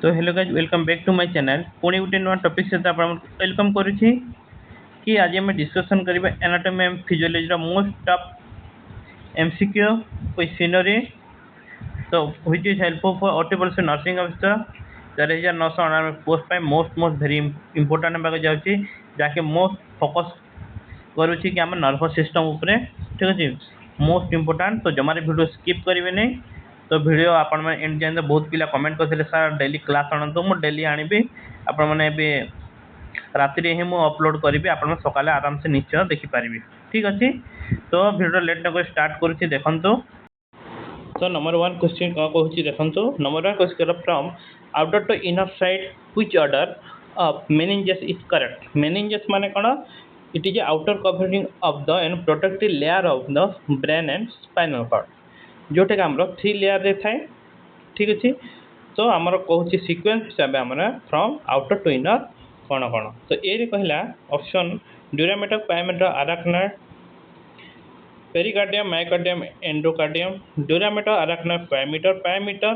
तो hello guys welcome back to my channel पुणी गोटे नुआ टॉपिक सहित वेलकम करुच्ची कि आज आम डिस्कसन करबा anatomy and physiology most tough MCQ with scenery तो व्हिच इज हेल्पफुल फॉर ऑटिबल से nursing officer 4999 post most very important होगा जाऊँगी जहाँकि मोस्ट फोकस करुच्ची कि आम नर्वस सिस्टम उपरे ठीक अच्छे मोस्ट इंपोर्टेंट तो जमारे वीडियो स्किप करेंगे नहीं तो वीडियो आपण मैंने एंड जाए बहुत पिला कमेंट करते सर डेली क्लास आणतु मु डेली आनिबी आपण मैंने राति ही मुझे अपलोड करी आप सकाले आराम से निश्चय देखिपारि ठीक अच्छे तो वीडियो लेट न स्टार्ट करुच्ची देखु तो नंबर वन क्वेश्चन कौन कहूँ देखो number one question from outer to inner side which order of meninges is correct meninges माने कौन it is outer covering of the and protective layer of the brain and spinal cord जोटा कि आमर 3 layer रे थाए ठीक अच्छे तो आमर कहूँ सीक्वेंस हिसाब से फ्रॉम आउटर टू इनर कौन कौन तो ये कहला option dura mater pia mater arachnoid pericardium myocardium endocardium dura mater arachnoid pia mater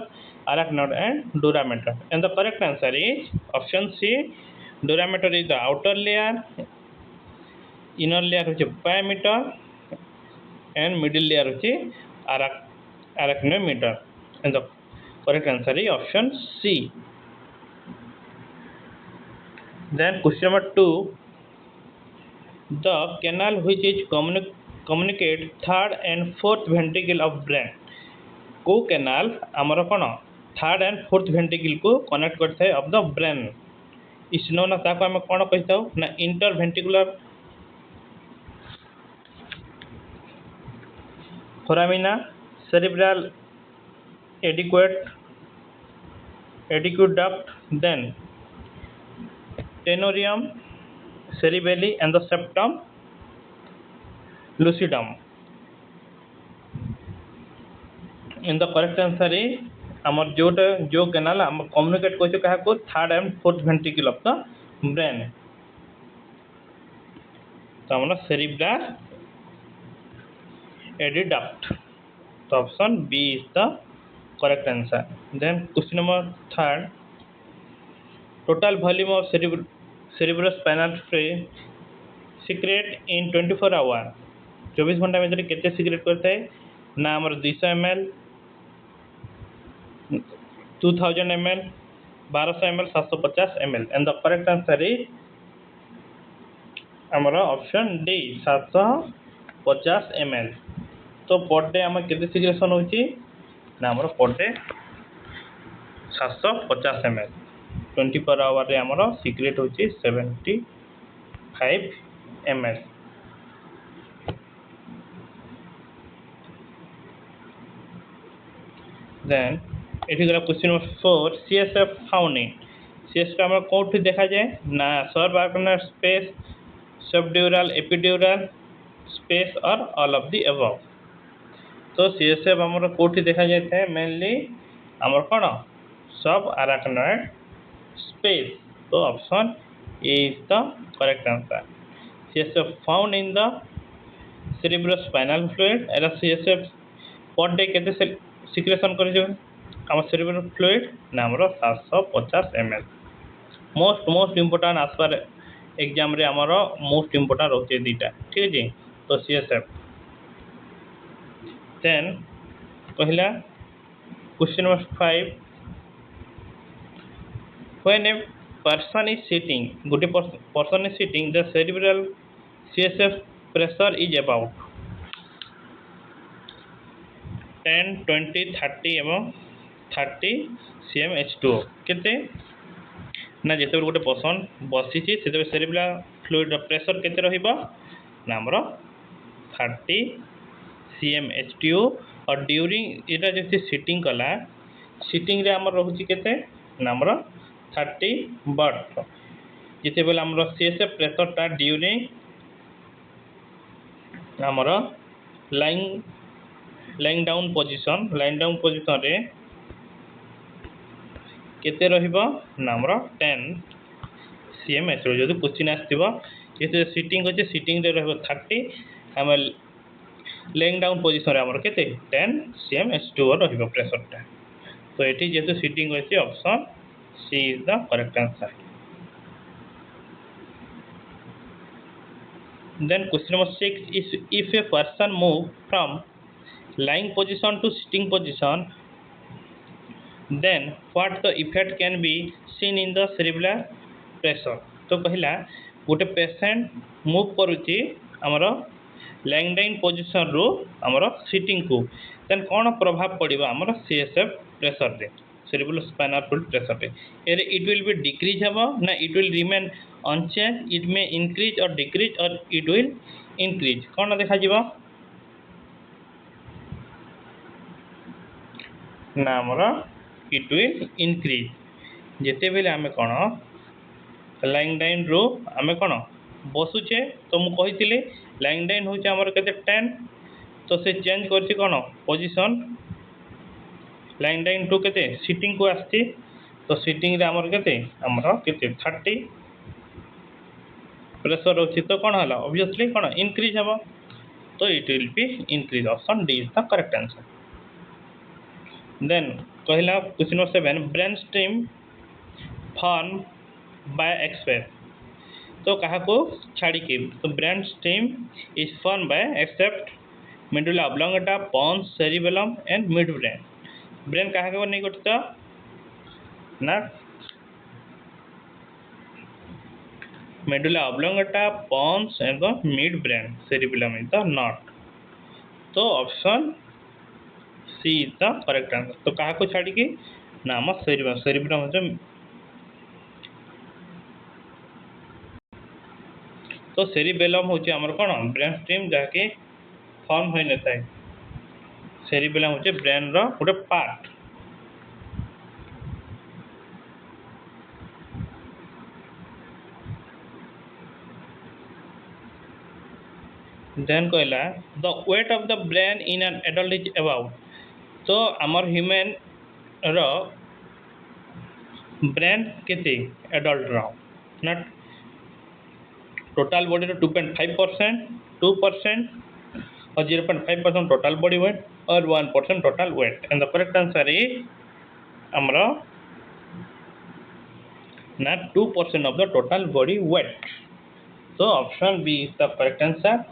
arachnoid and durameter and the correct answer is option C durameter is the outer layer inner layer which is pyometer and middle layer which is arachnometer and the correct answer is option C. Then question number 2 the canal which is communicate third and fourth ventricle of brain को canal आमर कौन third and fourth ventricle को connect करता है of the brain इस नोना ताको आम कौन कही था ना inter ventricular foramina cerebral aqueduct duct then tentorium cerebelli and the septum lucidum in the correct answer is आमर जोटा जो कैनाल आम कम्युनिकेट कर क्या third and fourth ventricle of the brain तो आम सेरिब्रल एडिडक्ट तो option B is the correct answer. Then question number third total volume of cerebrospinal fluid secrete in 24 hour 24 घंटा भर केते सीक्रेट करता है ना आमर 200 ml 2000 ml 1200 ml 750 ml and the correct answer is आमर ऑप्शन डी 750 ml. तो per day आम केते सिक्रेशन होची ना आमर पर डे 750 ml 24 आवर रे आमर सीक्रेट होची 75 ml. देन ये गला question number 4 CSF found in CSF आम कौट देखा जाए ना सबआर्कनर स्पेस सबड्यूरल एपिड्यूरल स्पेस और ऑल ऑफ द अबव. तो सीएसएफ आम कौट देखा जाए मेनली आमर कौन सब आराक्नॉइड स्पेस तो option A is the correct answer. CSF found in the cerebrospinal fluid era CSF per day केते सिक्रेशन कर आम सेरिब्रल फ्लूइड ना आमर 750 ml. मोस्ट इम्पोर्टेंट आसपार एग्जाम रे आमर मोस्ट इम्पोर्टेंट रोचे दीटा ठीक है तो सीएसएफ. देन कहला question number 5 when a person is sitting गोटे person is sitting the cerebral CSF pressure is about 10 20 30 एवं 30 cmH2O केते ना जिते गोटे पर्सन बसी से सेरिब्रल फ्लूइड प्रेशर केते रहिबा ना हमरो 30 cmH2O और ड्यूरिंग एटा जति सिटिंग कला सिटिंग रे हमर रहउची केते ना हमरो 30 बट जिते बेला हमरो सीएसएफ प्रेशर ता ड्यूरिंग हमरो लाइंग डाउन पोजीशन रे केते रहिबो ना हमरो 10 cmH2O जदि क्वेश्चन आस्तिबो ये सिटिंग होचे सिटिंग रे रहिबो 30 हम लेइंग डाउन पोजीशन रे हमरो केते 10 cmH2O रहिबो प्रेशर ता तो एठी जेतु सिटिंग होचे option C is the correct answer. Then question number 6 is if a person move from lying position to sitting position, then what the effect can be seen in the cerebral pressure. तो कहला गोटे patient move करुच्ची आमर lying down position रु आमर sitting को then कौन प्रभाव पड़ो आमर सीएसएफ प्रेशर रे सेरिब्रल स्पाइनल फ्लूइड प्रेशर रे एरे इट विल बी डिक्रीज हेबो ना it will remain unchange it may increase or decrease or it will increase कौन देखा जीवो ना आमर इट विल इंक्रीज जेते बेले आमे कौन लाइंग डाउन रो आमे कौन बसुचे तो मु कही लाइंग डाउन हूँ आमर के 10 तो से चेंज कर कौन पोजिशन लाइंग डाउन टू के सिटिंग को आसती तो सिटिंग रे आमर के 30 प्रेशर अच्छी तो कौन है ऑब्वियसली कौन इंक्रीज हम तो it will be increase option D is the correct answer. Then कहला question number 7 brain stream form by expect तो कहा को छाड़ी के तो brain stream is form by except medulla oblongata pons cerebellum and mid brain brain कहा को नहीं गठित ना medulla oblongata pons and the mid brain cerebellum is the not तो option C is the correct answer. तो कहा को छाड़ी के नाम सेरिबेलम सेरिबेलम तो सेरिबेलम हूँ आमर कौन ब्रेन स्ट्रीम जहाँकि फॉर्म हो न था सेरिबेलम हूँ ब्रेन रो गोटे पार्ट. देन कहला the weight of the brain in an adult is about तो आमर ह्यूमन रो ब्रेन केते एडल्ट रो नॉट टोटल बॉडी रो 2.5% 2% और 0.5% टोटल बॉडी वेट और 1% total weight and the correct answer is आमर ना 2% of the total body weight. तो option B is the correct answer.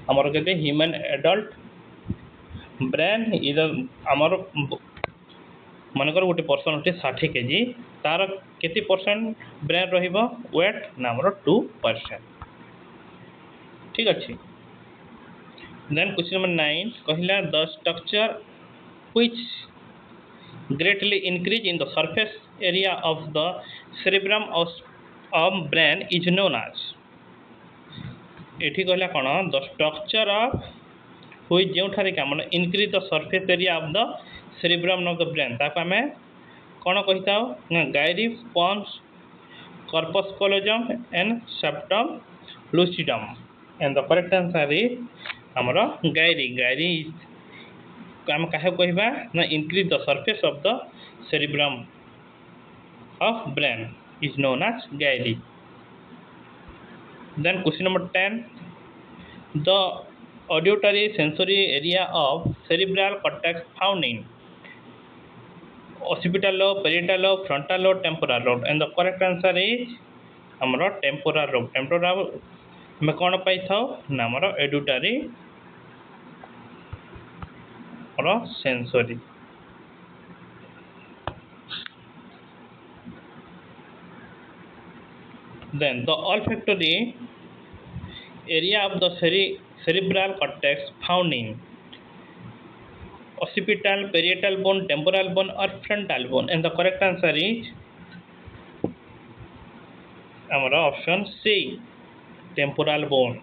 आमर के ह्यूमन एडल्ट ब्रेन इज आमर मनकर गोटे पर्सन होते 60 kg तार केते परसेंट ब्रेन रहिबो वेट ना आमर 2%. ठीक अच्छे. देन क्वेश्चन नंबर 9 कहला the structure which greatly increase in the surface area of the cerebrum of brain is known as एठी कहला कौन द स्ट्रक्चर ऑफ व्हिच जो ठारे का मन increase the surface area of the cerebrum of the brain ताको हमें कौन कही था ना gyri pons corpus callosum and septum lucidum and the correct answer is हमरो गायरी गायरी आम क्या कहवा ना increase the surface of the cerebrum of brain is known as gyri. Then question number 10 the auditory sensory area of cerebral cortex found in occipital lobe, parietal lobe, frontal lobe, temporal lobe and the correct answer is हमरो temporal lobe. temporal में कौन पाई था ना हमरो auditory और sensory. Then the olfactory area of the cerebral cortex found in occipital, parietal bone, temporal bone or frontal bone and the correct answer is our option C temporal bone.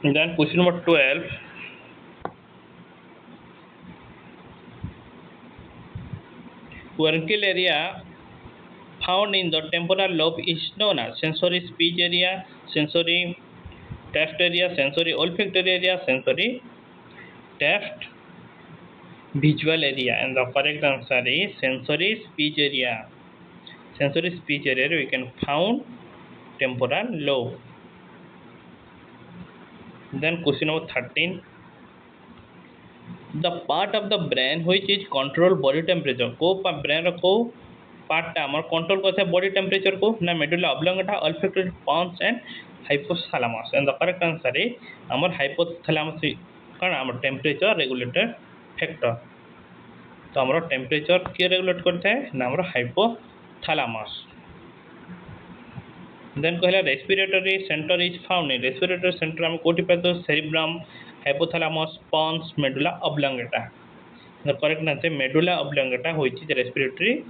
And then question number 12 vertical area found in the temporal lobe is known as sensory speech area, sensory taste area, sensory olfactory area, sensory taste visual area and the correct answer is sensory speech area. Sensory speech area we can found temporal lobe. Then question number 13. The part of the brain which is control body temperature. को brain को part टा हमर control करते body temperature को ना medulla oblongata, olfactory pons and hypothalamus. And the correct answer is हमर hypothalamus कारण हमर temperature regulator factor. तो हमर temperature के regulate करते हैं ना हमर hypothalamus. Then कहला respiratory center is found in respiratory center हम कोटि पातो cerebrum, hypothalamus, pons, medulla oblongata. The correct answer medulla oblongata which is respiratory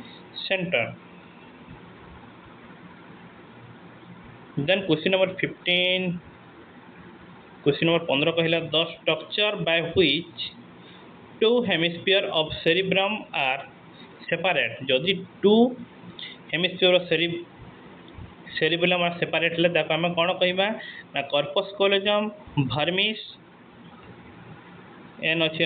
center. Then question number 15. Question number 15 कहला the structure by which two hemisphere of cerebrum are separate. जदि two hemisphere of cerebellum are separate हेले ताको आमे कोन कहिबा ना corpus callosum, vermis N अछि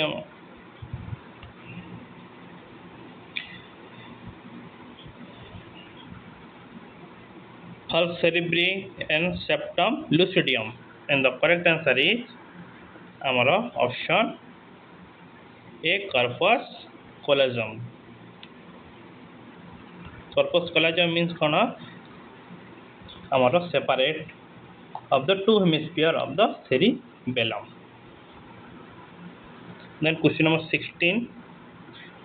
falx cerebri and septum lucidum. And the correct answer is amara option A, corpus callosum. Corpus callosum means cone amara separate of the two hemisphere of the cerebellum. Then question number 16.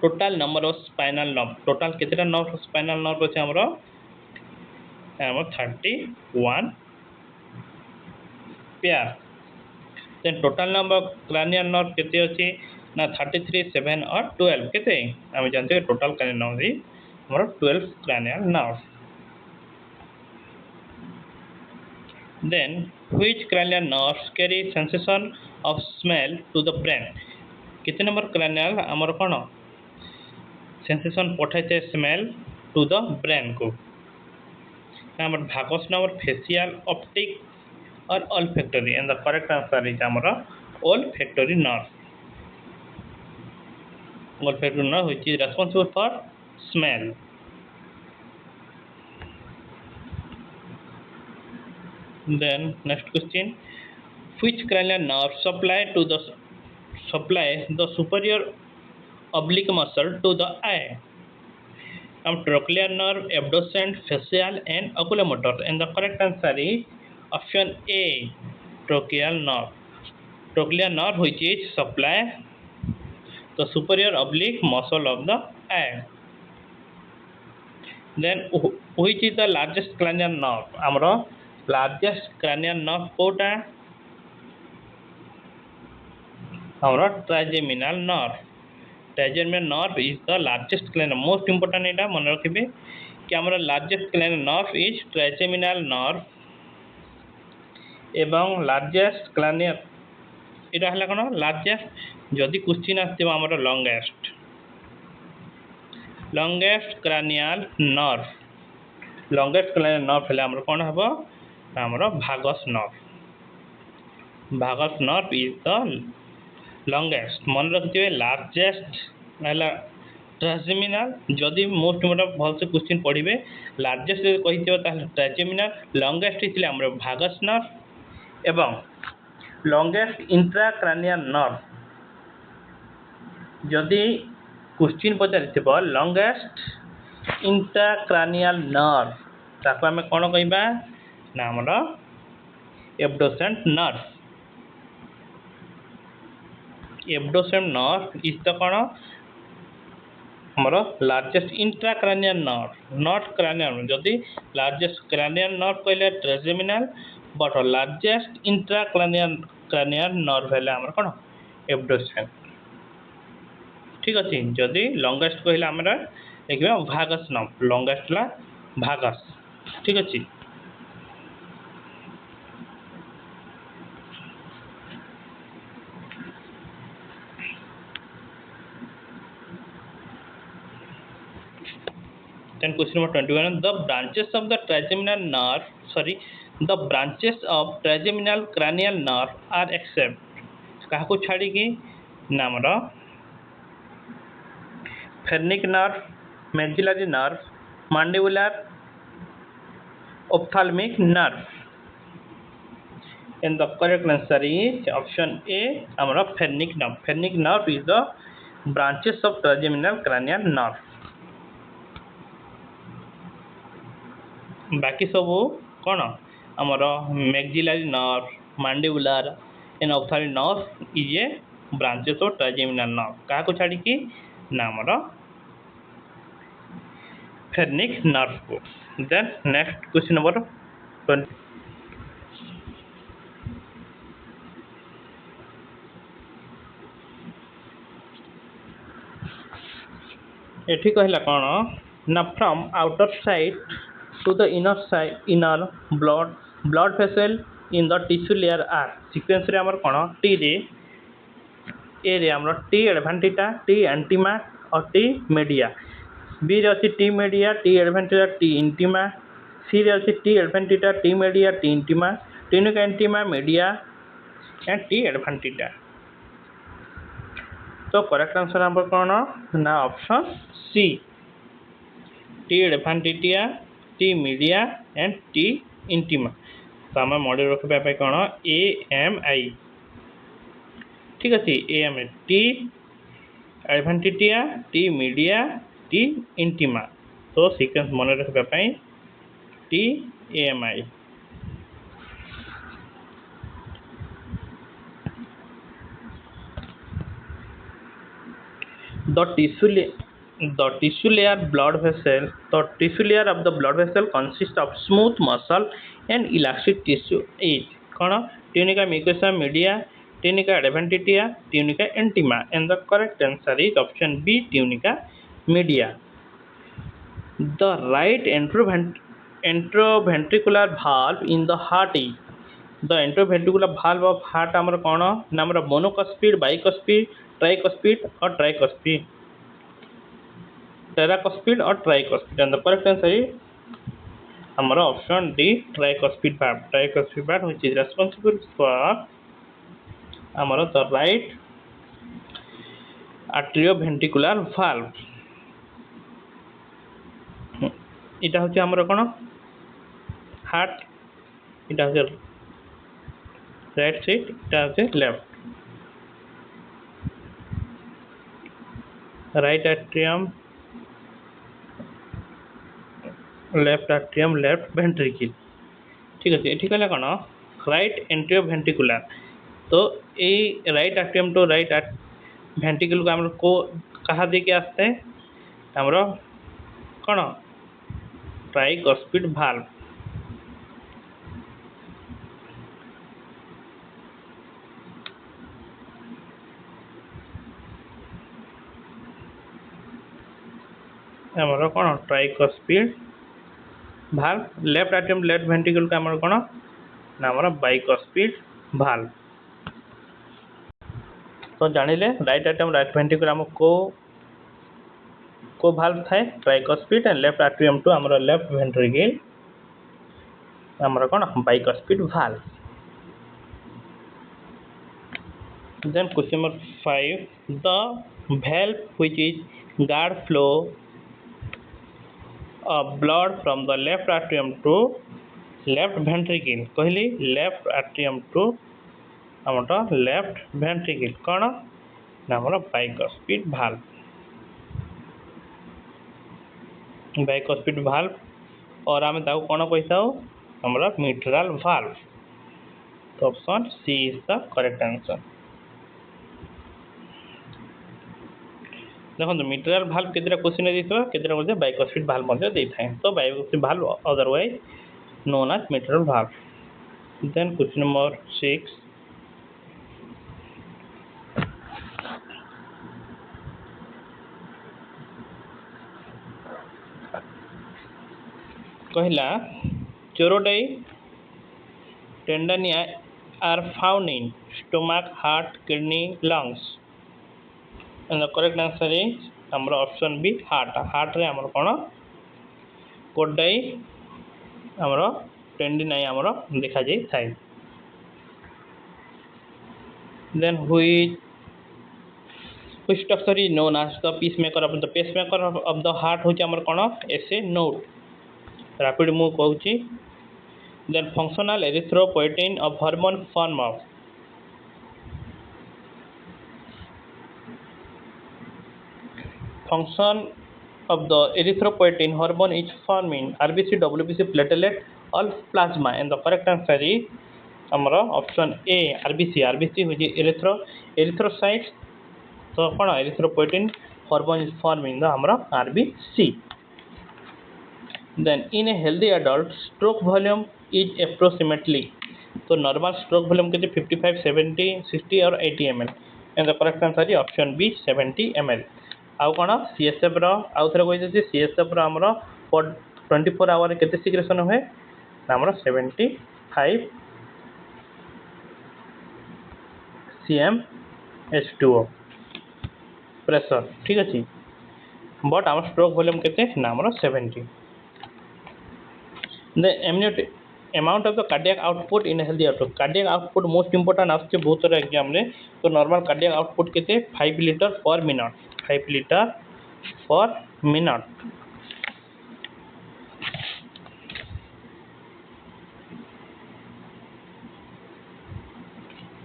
Total number of spinal nerve. Total कितना nerve spinal nerve अछि हमरो 31 pair. Then total number of cranial nerve केते अछि ना 33, 7 और 12 केते हम जानते हैं total cranial nerve is हमरो 12 cranial nerve. Then which cranial nerves carry sensation of smell to the brain? कितने नंबर cranial हमर कोन sensation पठाइते smell to the brain को हमर vagus nerve, facial, optic or olfactory. And the correct answer is हमर olfactory nerve. Olfactory nerve which is responsible for smell. Then next question, which cranial nerve supply the superior oblique muscle to the eye? Trochlear nerve, abducent, facial and oculomotor. And the correct answer is option A, trochlear nerve. Trochlear nerve which is supply the superior oblique muscle of the eye. Then which is the largest cranial nerve? Amro largest cranial nerve Kota हमारा trigeminal nerve. Trigeminal nerve is the largest cranial. Most important एटा मन रखिबे कि हमारा largest cranial nerve is trigeminal nerve एवं largest cranial एटा हला कोन largest जदि question आस्थिबा हमारा longest cranial nerve. Longest cranial nerve हला हमर कोन हबो हमरो vagus nerve. Vagus nerve is the longest. मन रखिबे largest हला trigeminal जदि मोस्ट इम्पोर्टेंट भल से क्वेश्चन पढिबे largest कहिथिबो ताले trigeminal, longest इथिले हमरो vagus nerve एवं longest intracranial nerve जदि क्वेश्चन पचारिथिबो longest intracranial nerve ताको हमें कोन कहिबा ना हमरो abducent nerve. Abducent nerve is the कोन हमरो largest intracranial nerve, not cranial. जदि largest cranial nerve कहले trigeminal but largest intracranial nerve हेले हमर कोन abducent. ठीक अछि जदि longest कहले हमरा देखिबा vagus nerve, longest ला vagus. ठीक अछि. Then question number 21, the branches of trigeminal cranial nerve are except काहाको छाड़ी की नामर phrenic nerve, maxillary nerve, mandibular, ophthalmic nerve. And the correct answer is option A. Our phrenic nerve. Phrenic nerve is the branches of trigeminal cranial nerve. बाकी सब कौन आमर maxillary nerve mandibular and axillary nerve is a branches of trigeminal nerve क्या छाड़ी कि ना आमर phrenic nerve को देन नेक्स्ट क्वेश्चन नंबर 20 एठी कहला कौन ना from outer side to the inner blood vessel in the tissue layer are sequence रे हमर कोन T रे A रे हमर T एडवांटिटा T एंटीमा और T मीडिया B रे अछि T media T एडवांटिटा T intima C रे अछि T एडवांटिटा T media T intima T नुका इंटीमा मीडिया एंड T एडवांटिटा तो करेक्ट आंसर हमर कोन ना option C T एडवांटिटा T media and T intima तो आम मॉडल रखा कौन AMI ठीक अच्छे AMI T एडवांटिटिया T media T intima तो सीक्वेंस मन रखा T AMI The tissue layer blood vessel. The tissue layer of the blood vessel consists of smooth muscle and elastic tissue. Is कौन tunica mucosa media, tunica adventitia, tunica intima, and the correct answer is option B, tunica media. The right enteroventricular valve in the heart is the enteroventricular valve of heart आमर कौन ना आमर monocuspid bicuspid tricuspid और tricuspid tetracuspid और tricuspid and the correct answer is हमारा option D tricuspid valve which is responsible for हमारा the right atrioventricular valve इटा होची हमारा कोन हार्ट इटा होची राइट साइड इटा होची left right atrium left atrium left ventricle ठीक है ये कहला कौन राइट एंट्रियोवेंट्रिकुलर तो ये right atrium to right ventricle को हम को कहा दे के आसते हैं हमरो कौन ट्राइकस्पिड भाल्व हमरो कौन tricuspid valve left atrium left ventricle का हमरो कौन ना हमरो बाइकस्पिड भाल्व तो जानिले राइट एट्रियम राइट वेंट्रिकल हम को भाल्व थाए tricuspid and left atrium to हमरो लेफ्ट वेंट्रिकल हमरो कौन bicuspid valve then question number 5 the valve which is guard flow blood from the left atrium to left ventricle कहली left atrium to Hamta left ventricle कौन ना हमर bicuspid valve और आम ताको कौन कहता हमरा mitral valve तो option C is the correct answer देखो मिट्राल भाल्व केतरा क्वेश्चन देइथो केतरा मध्ये बाइकस्पिड भाल्व मध्ये देइथाय तो bicuspid valve otherwise known as mitral valve then question number 6 कहला chordae tendineae are found in stomach heart kidney lungs and the correct answer is हमरो option B heart रे हमरो कोन कोडाई हमरो टेंडिनाई हमरो देखा जाय Thai then which structure is known as the pacemaker of the heart होची हमर कोन ऐसे नोट रैपिड मु कहूची Then functional erythropoietin of hormone form of function of the erythropoietin hormone is formed in RBC, WBC, platelet or plasma, and the correct answer is our option A, RBC, which is erythrocytes. So कौन erythropoietin hormone is formed in the हमारा RBC. Then in a healthy adult, stroke volume is approximately, so normal stroke volume कितने 55, 70, 60 और 80 ml, and the correct answer is option B, 70 ml. आउ कौन CSF रो आउ थरे कहि जे CSF रो हमरो 24 our केते सिक्रेशन होए हमरो 75 cm H2O प्रेशर, ठीक अछि, बट आम स्ट्रोक वॉल्यूम केते ना हमरो 70. The amount of the cardiac output in a healthy adult. Cardiac output most important आसचे बहुत सारे एग्जाम रे, तो नॉर्मल कार्डियक आउटपुट केते 5 लीटर पर मिनट, 5 लीटर पर minute.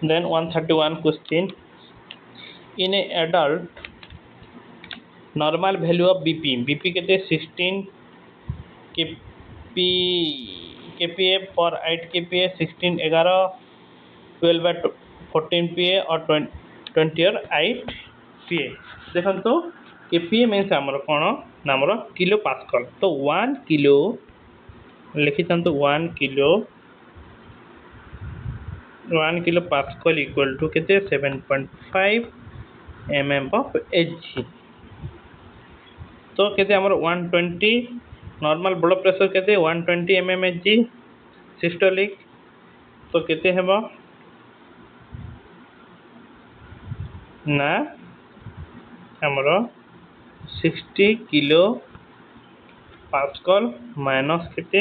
Then 131 question, in a adult normal value of BP केते 16 kPa for 8 kPa, 16 11 12 by 14 PA और 20 और 8 PA. देखो तो kPa मीन्स आमर कौन ना आमर किलो पास्कल, तो 1 किलो लिखी तो 1 किलो पास्कल इक्वल टू केते 7.5 mm of Hg. तो केते आमर 120 नॉर्मल ब्लड प्रेशर केते 120 mm Hg सिस्टोलिक, तो केते हेबो ना हमरो 60 किलो पास्कल माइनस केते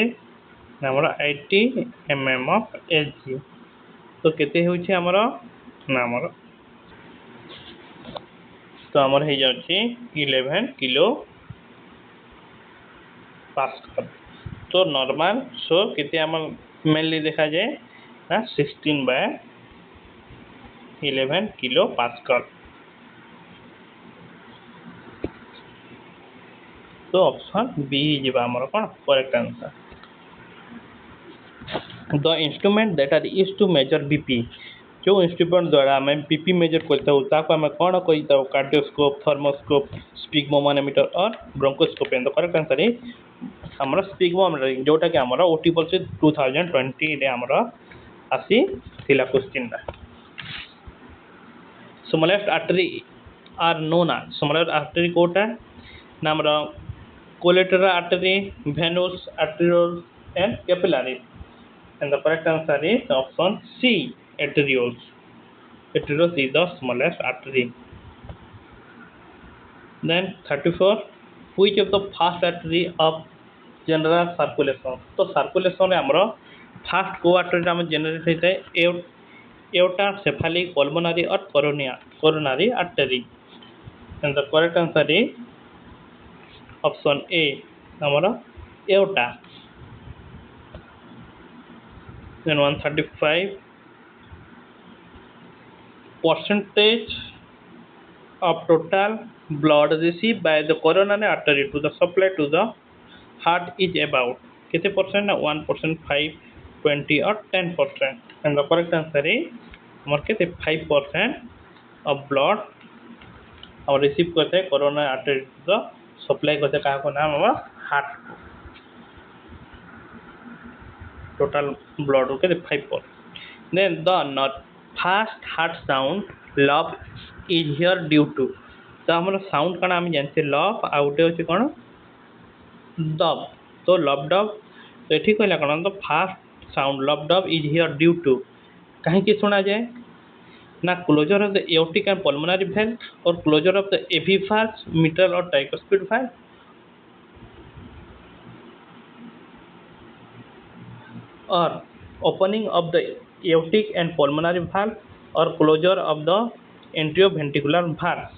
हमरो 80 mm of Hg, तो केते होछि हमरो ना हमरो, तो हमर हे जाछि 11 किलो पास्कल. तो नॉर्मल सो केते हमर मेनली देखा जाए ना 16 by 11 किलो पास्कल. तो ऑप्शन बी जीवा हमर कोन correct answer. The instrument that are used to measure BP, जो इंस्ट्रूमेंट द्वारा हमें बीपी मेजर करता हूँ ताको हमें कौन कहता हूँ कार्डियोस्कोप, थर्मोस्कोप, स्पिग्मोमानोमीटर और bronchoscope. And the correct answer is हमर स्पिग्मोमानोमीटर, जोटा कि हमर ओटीपल से 2020 रे हमर आसी थिला क्वेश्चन दा. Smallest artery are known as, smallest artery कोटा ना हमर collateral artery, venous arterioles and capillary. And the correct answer is option C, arterioles. Arterioles is the smallest artery. Then 34, which of the first artery of general circulation? तो circulation रे हमरो first को artery हम generate होता है aorta, cephalic, pulmonary और coronary artery. And the correct answer is option A, हमरो aorta. Then 135, percentage of total blood received by the coronary artery to the supply to the heart is about कितने percent ना 1%, 5, 20 और 10%. And the correct answer is हमारे कितने 5% of blood और receive करते हैं coronary artery to the supply करते हैं कहाँ को नाम हमारा हार्ट को. total blood okay 5%. Then the not fast heart sound love is here due to, तो हमर साउंड कण हम जानते लव आउटे होचे कण दब, तो लव डब, तो एठी कहला कण तो first sound lub dub is hear due to कहीं की सुना जाए ना closure of the aortic and pulmonary valve और closure of the AV valves, mitral और tricuspid valve, or opening of the aortic and pulmonary valve or closure of the atrioventricular valve.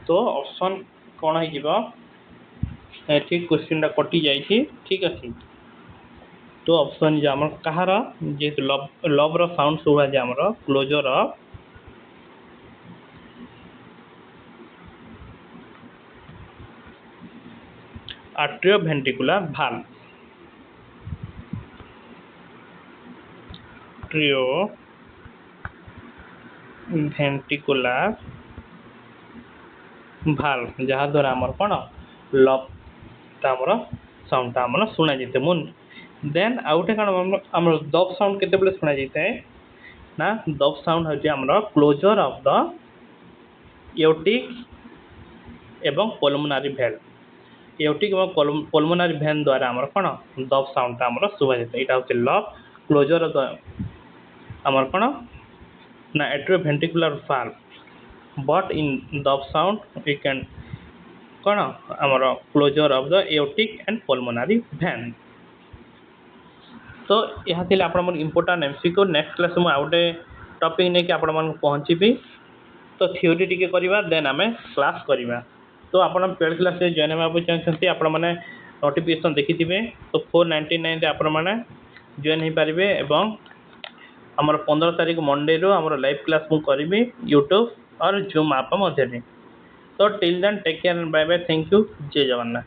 तो option कौन है ठीक क्वेश्चन टा कटि जाइए, ठीक अच्छे. तो ऑप्शन जे हमर कहार जे लब रो साउंड सुबा जे हमर closure of atrioventricular valve atrioventricular valve जहा द्वारा हमर कोन लब तामर साउंड तामर सुना जेते मुन देन आउटे कोन हमर दब साउंड केते बेले सुना जेते ना दब साउंड होजे हमर क्लोजर ऑफ द एओर्टिक एवं पल्मोनारी वेल्व एओर्टिक एवं पल्मोनारी वेन द्वारा हमर कोन दब साउंड तामर सुना जेते एटा होते लब क्लोजर ऑफ द हमर कोन ना atrioventricular valve but in dub sound we can कोन हमर closure of the aortic and pulmonary vein तो यह थिले आपण मन इंपोर्टेंट एमसीक्यू नेक्स्ट क्लास में आउटे टॉपिक ने कि आपण मन पहुंचीबी तो थ्योरी टिके करबा देन हमें क्लास करबा तो आपण पेड क्लास रे जॉइन हेबा चाहछंती आपण माने नोटिफिकेशन देखिथिबे तो 499 रे आपण माने जॉइन हे पारिबे एवं हमर 15 तारिख मंडे रो हमर लाइव क्लास मु करबी यूट्यूब और जूम ऐप मध्यरे तो till then take care and bye bye thank you Jai Jagannath.